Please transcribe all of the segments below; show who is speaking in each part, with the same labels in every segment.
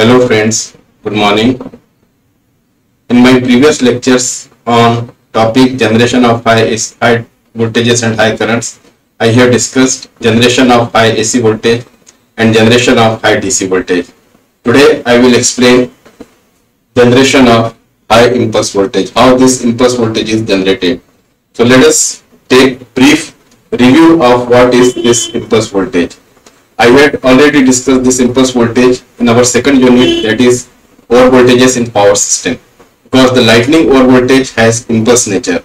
Speaker 1: Hello friends, good morning. In my previous lectures on topic generation of high voltages and high currents, I have discussed generation of high AC voltage and generation of high DC voltage. Today I will explain generation of high impulse voltage, how this impulse voltage is generated. So let us take brief review of what is this impulse voltage. I had already discussed this impulse voltage in our second unit, that is over voltages in power system, because the lightning over voltage has impulse nature.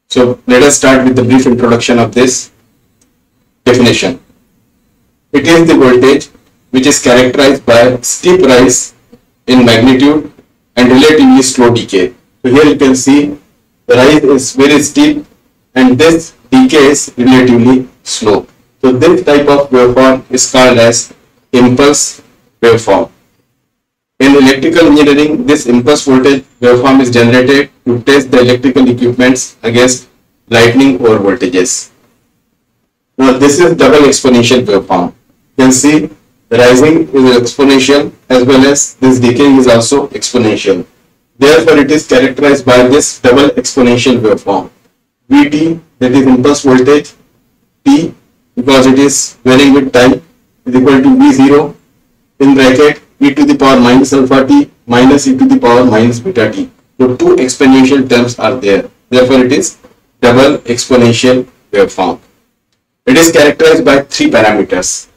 Speaker 1: So let us start with the brief introduction of this definition. It is the voltage which is characterized by steep rise in magnitude and relatively slow decay. So here you can see the rise is very steep and this decay is relatively slow. So this type of waveform is called as impulse waveform. In electrical engineering, this impulse voltage waveform is generated to test the electrical equipments against lightning over voltages. Now this is double exponential waveform. You can see the rising is exponential as well as this decaying is also exponential. Therefore, it is characterized by this double exponential waveform. Vt, that is impulse voltage, T, because it is varying with time, is equal to V0 in bracket e to the power minus alpha t minus e to the power minus beta t. So two exponential terms are there. Therefore, it is double exponential waveform. It is characterized by three parameters.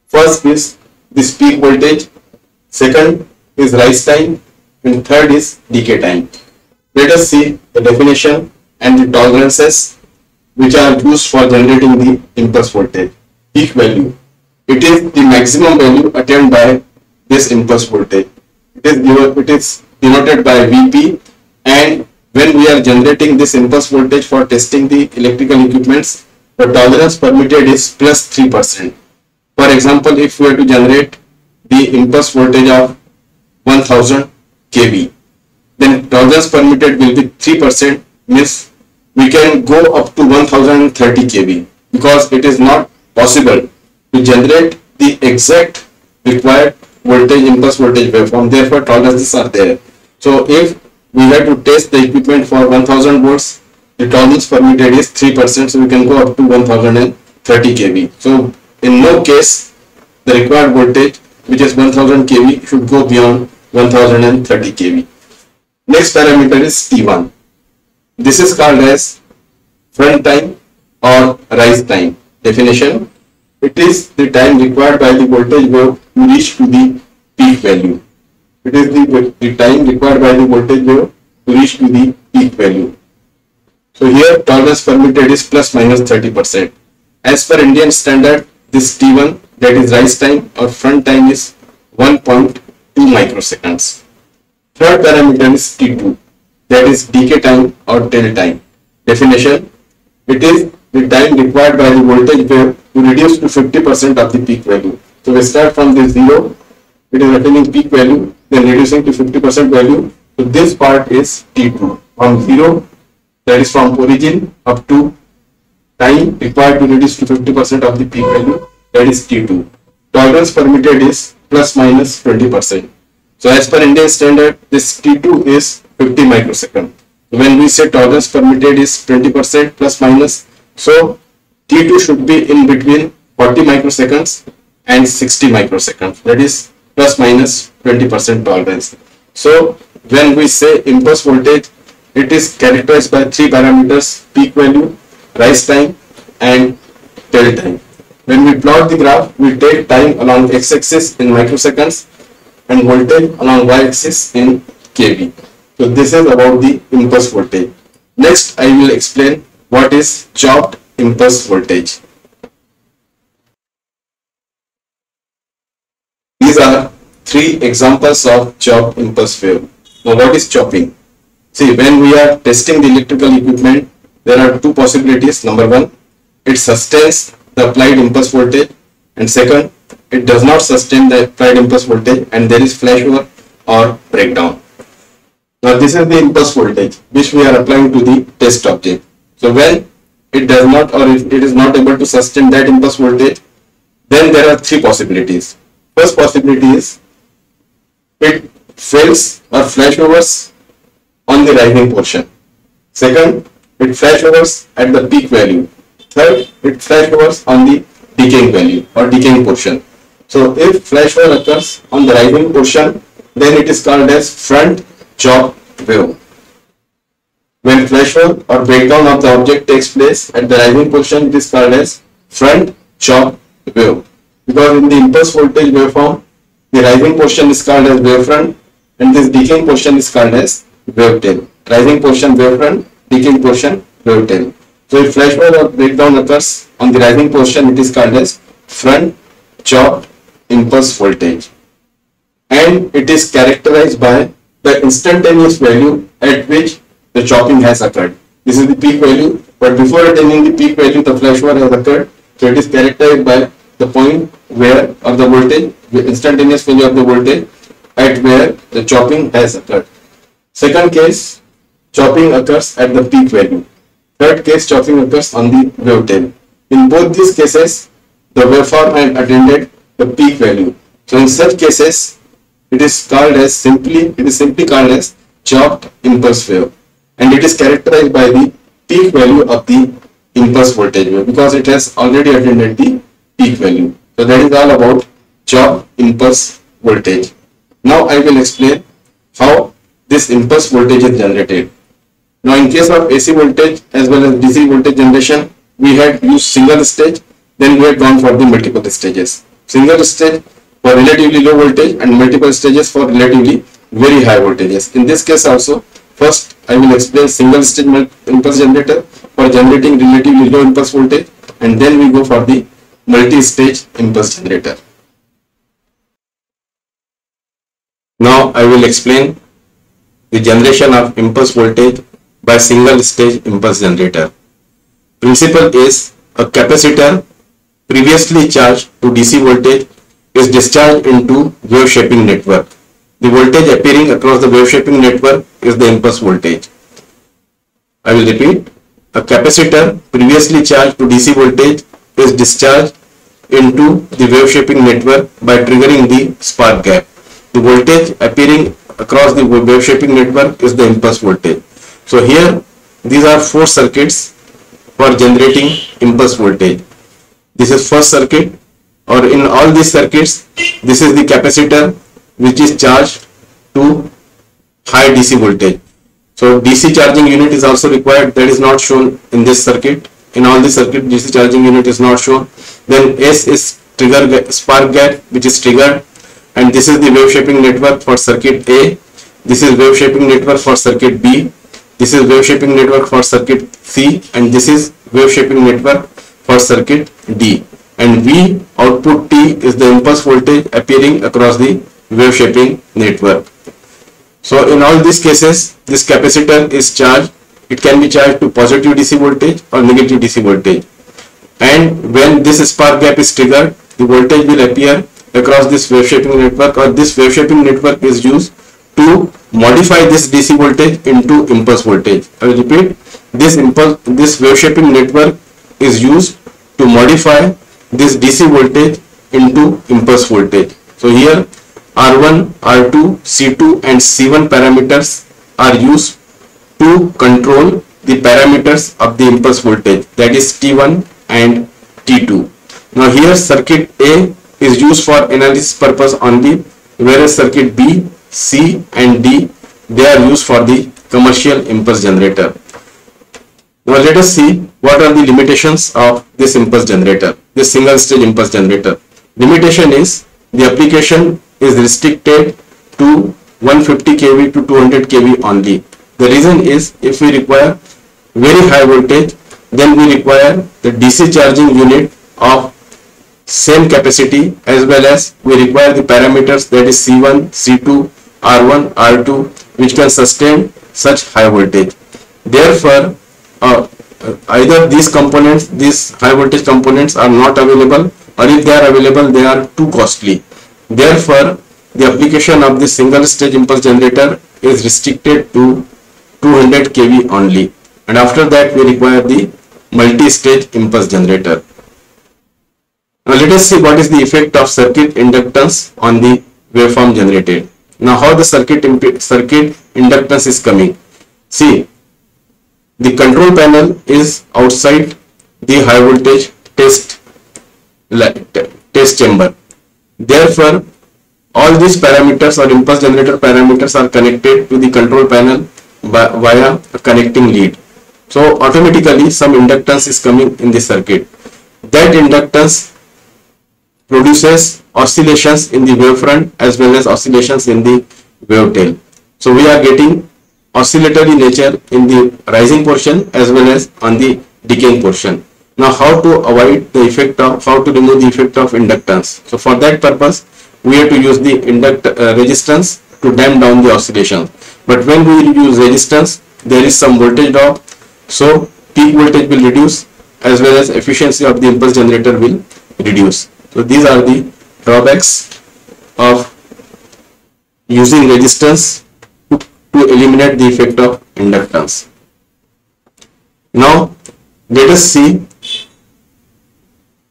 Speaker 1: First is this peak voltage, second is rise time, and third is decay time. Let us see the definition and the tolerances which are used for generating the impulse voltage. Peak value. It is the maximum value attained by this impulse voltage. It is denoted by Vp, and when we are generating this impulse voltage for testing the electrical equipments, the tolerance permitted is plus 3%. For example, if we are to generate the impulse voltage of 1000 kV, then tolerance permitted will be 3%, means we can go up to 1030 kV, because it is not possible to generate the exact required impulse voltage waveform. Therefore, tolerances are there. So if we have to test the equipment for 1000 volts, the tolerance permitted is 3%, so we can go up to 1030 kV. So in no case the required voltage, which is 1000 kV, should go beyond 1030 kV. Next parameter is T1. This is called as front time or rise time. Definition: it is the time required by the voltage wave to reach to the peak value. It is the time required by the voltage wave to reach to the peak value. So here tolerance permitted is plus minus 30%. As per Indian standard, this T1, that is rise time or front time, is 1.2 microseconds. Third parameter is T2, that is decay time or tail time. Definition: it is the time required by the voltage wave to reduce to 50% of the peak value. So we start from this 0, it is attaining peak value, then reducing to 50% value. So this part is T2, from 0, that is from origin, up to time required to reduce to 50% of the peak value, that is T2. Tolerance permitted is plus minus 20%. So as per Indian standard, this T2 is 50 microseconds. When we say tolerance permitted is 20% plus minus, so T2 should be in between 40 microseconds and 60 microseconds, that is plus minus 20% tolerance. So when we say impulse voltage, it is characterized by three parameters: peak value, rise time, and tail time. When we plot the graph, we take time along x-axis in microseconds and voltage along y-axis in kV. So this is about the impulse voltage. Next, I will explain what is chopped impulse voltage. These are three examples of chopped impulse wave. Now what is chopping? See, when we are testing the electrical equipment, there are two possibilities. Number one, it sustains the applied impulse voltage, and second, it does not sustain the applied impulse voltage and there is flashover or breakdown. Now this is the impulse voltage which we are applying to the test object. So when it does not, or if it is not able to sustain that impulse voltage, then there are three possibilities. First possibility is it fails or flashovers on the rising portion. Second, it flashovers at the peak value. Third, it flashovers on the decaying value or decaying portion. So if flashover occurs on the rising portion, then it is called as front chop wave. When flashover or breakdown of the object takes place at the rising portion, it is called as front chop wave. Because in the impulse voltage waveform, the rising portion is called as wavefront and this decaying portion is called as wavetail. Rising portion wavefront, decaying portion wavetail. So if flashover or breakdown occurs on the rising portion, it is called as front chop impulse voltage. And it is characterized by the instantaneous value at which the chopping has occurred. This is the peak value, but before attaining the peak value, the flashover has occurred. So it is characterized by the point where, or the voltage, the instantaneous value of the voltage at where the chopping has occurred. Second case, chopping occurs at the peak value. Third case, chopping occurs on the wavetail. In both these cases, the waveform had attained the peak value. So in such cases, it is simply called as chopped impulse wave, and it is characterized by the peak value of the impulse voltage wave because it has already attained the peak value. So that is all about chopped impulse voltage. Now I will explain how this impulse voltage is generated. Now in case of AC voltage as well as DC voltage generation, we had used single stage, then we had gone for the multiple stages. Single stage for relatively low voltage and multiple stages for relatively very high voltages. In this case also, first I will explain single stage impulse generator for generating relatively low impulse voltage, and then we go for the multi-stage impulse generator. Now I will explain the generation of impulse voltage by single stage impulse generator. Principle is a capacitor previously charged to DC voltage is discharged into wave shaping network. The voltage appearing across the wave shaping network is the impulse voltage. I will repeat. A capacitor previously charged to DC voltage is discharged into the wave shaping network by triggering the spark gap. The voltage appearing across the wave shaping network is the impulse voltage. So here these are four circuits for generating impulse voltage. This is first circuit, or in all these circuits, this is the capacitor which is charged to high DC voltage. So DC charging unit is also required, that is not shown in this circuit. In all the circuit, DC charging unit is not shown. Then S is trigger spark gap which is triggered, and this is the wave shaping network for circuit A. This is wave shaping network for circuit B. This is wave shaping network for circuit C, and this is wave shaping network for circuit D. And V output T is the impulse voltage appearing across the wave shaping network. So in all these cases, this capacitor is charged. It can be charged to positive DC voltage or negative DC voltage. And when this spark gap is triggered, the voltage will appear across this wave shaping network, or this wave shaping network is used to modify this DC voltage into impulse voltage. I will repeat, this wave shaping network is used to modify this DC voltage into impulse voltage. So here R1, R2, C2 and C1 parameters are used to control the parameters of the impulse voltage, that is T1 and T2. Now here circuit A is used for analysis purpose only, whereas circuit B, C and D, they are used for the commercial impulse generator. Now let us see what are the limitations of this impulse generator, this single stage impulse generator. Limitation is the application is restricted to 150 kV to 200 kV only. The reason is, if we require very high voltage, then we require the DC charging unit of same capacity, as well as we require the parameters, that is C1, C2, R1, R2, which can sustain such high voltage. Therefore, either these components, these high voltage components are not available, or if they are available, they are too costly. Therefore, the application of this single stage impulse generator is restricted to 200 kV only, and after that we require the multi-stage impulse generator. Now let us see what is the effect of circuit inductance on the waveform generated. Now how the circuit inductance is coming? See, the control panel is outside the high voltage test chamber. Therefore, all these parameters or impulse generator parameters are connected to the control panel via a connecting lead. So automatically some inductance is coming in the circuit. That inductance produces oscillations in the wavefront as well as oscillations in the wave tail. So we are getting oscillatory nature in the rising portion as well as on the decaying portion. Now how to avoid the effect of, how to remove the effect of inductance? So for that purpose we have to use the resistance to damp down the oscillation. But when we use resistance, there is some voltage drop, so peak voltage will reduce as well as efficiency of the impulse generator will reduce. So these are the drawbacks of using resistance to eliminate the effect of inductance. Now let us see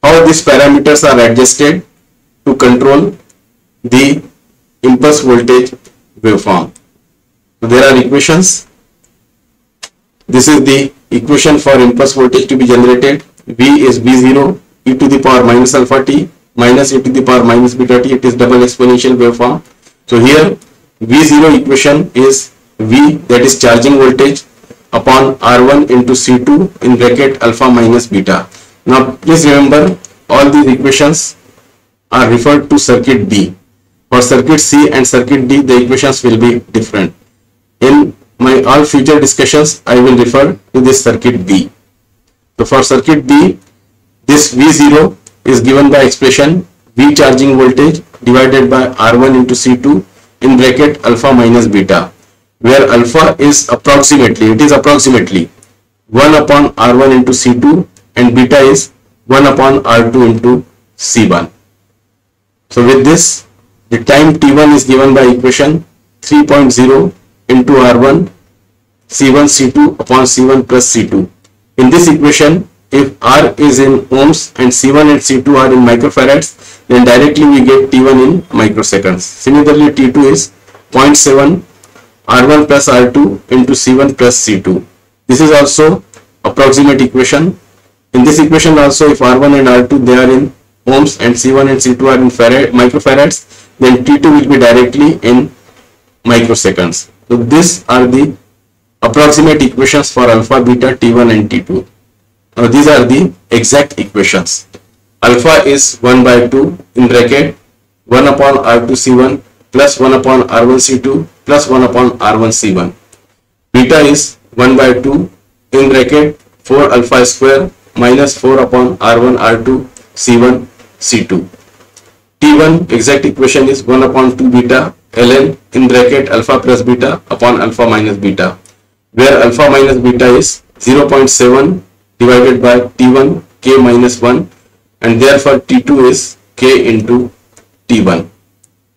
Speaker 1: how these parameters are adjusted to control the impulse voltage waveform. So there are equations. This is the equation for impulse voltage to be generated. V is V0 e to the power minus alpha t minus e to the power minus beta t. It is double exponential waveform. So here V0 equation is V, that is charging voltage, upon R1 into C2 in bracket alpha minus beta. Now please remember, all these equations are referred to circuit B. For circuit C and circuit D, the equations will be different. In my all future discussions, I will refer to this circuit B. So for circuit B, this V0 is given by expression V charging voltage divided by R1 into C2 in bracket alpha minus beta, where alpha is approximately 1 upon R1 into C2 and beta is 1 upon R2 into C1. So with this, the time t1 is given by equation 3.0 into R1 C1 C2 upon C1 plus C2. In this equation, if R is in ohms and C1 and C2 are in microfarads, then directly we get T1 in microseconds. Similarly, T2 is 0.7 R1 plus R2 into C1 plus C2. This is also approximate equation. In this equation also, if R1 and R2 they are in ohms and C1 and C2 are in microfarads, then T2 will be directly in microseconds. So these are the approximate equations for alpha, beta, T1 and T2. Now these are the exact equations. Alpha is 1 by 2 in bracket 1 upon R2 C1 plus 1 upon R1 C2 plus 1 upon R1 C1. Beta is 1 by 2 in bracket 4 alpha square minus 4 upon R1 R2 C1 C2. T1 exact equation is 1 upon 2 beta ln in bracket alpha plus beta upon alpha minus beta, where alpha minus beta is 0.7 divided by T1 k minus 1, and therefore T2 is k into T1.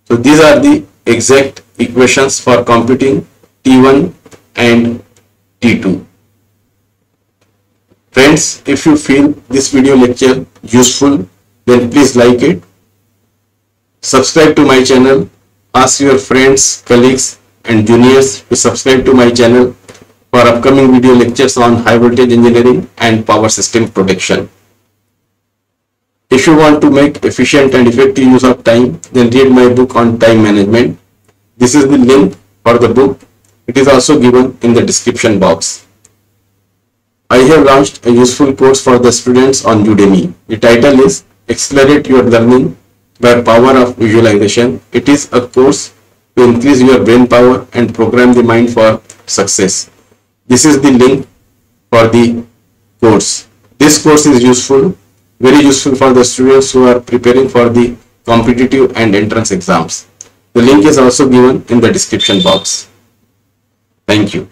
Speaker 1: So these are the exact equations for computing T1 and T2. Friends, if you feel this video lecture useful, then please like it, subscribe to my channel, ask your friends, colleagues and juniors to subscribe to my channel for upcoming video lectures on high voltage engineering and power system protection. If you want to make efficient and effective use of time, then read my book on time management. This is the link for the book. It is also given in the description box. I have launched a useful course for the students on Udemy. The title is Accelerate Your Learning by Power of Visualization. It is a course to increase your brain power and program the mind for success. This is the link for the course. This course is useful, very useful for the students who are preparing for the competitive and entrance exams. The link is also given in the description box. Thank you.